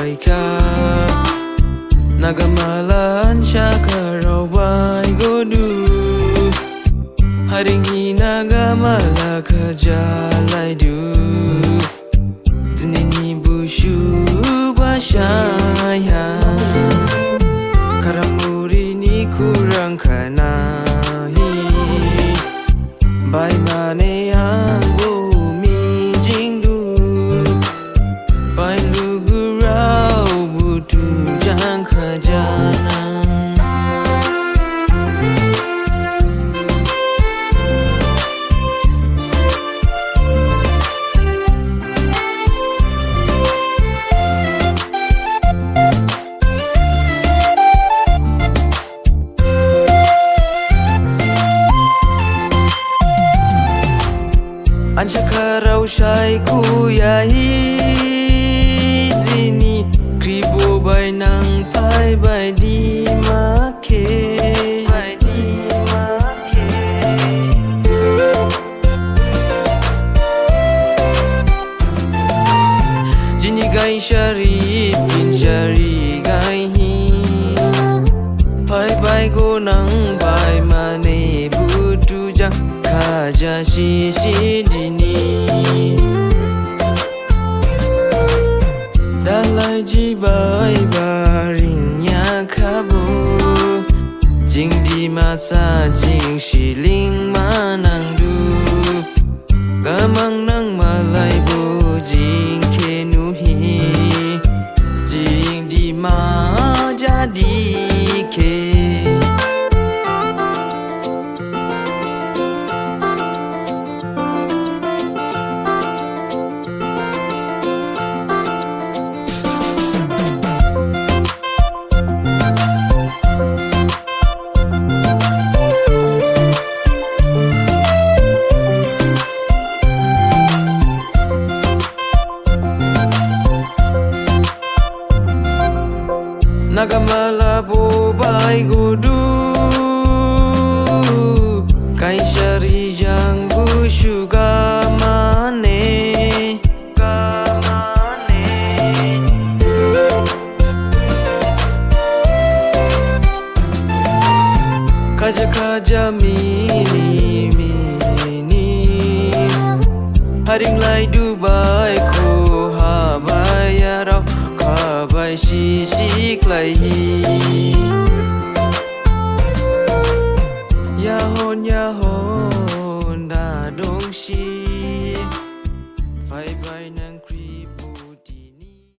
baika Nagamalan syakara wai godu Haringi nagamala kajalai du Dinini bushu basyaya Karamuri ni kurang kanahi Bai mane anggo mi jingdu Bai lugurau butu jang khajana Anjakarau syai kuyahi Dini kribo bai nang pai bai di make Jini gai syari pin syari gai hi Pai bai go nang bai mane butu jang Kaja sisi dini Dalai jibai baringnya kabu Jing di masa jing siling manang du Gamang nang malai bu jing kenuhi Jing di ma jadi ke Nagamala bobai godu Kai syari jang bushu gamane Kaja mini Haring lai Dubai ko habaya rau Kabai sisi klaihi Yahon da dong si Bye bye na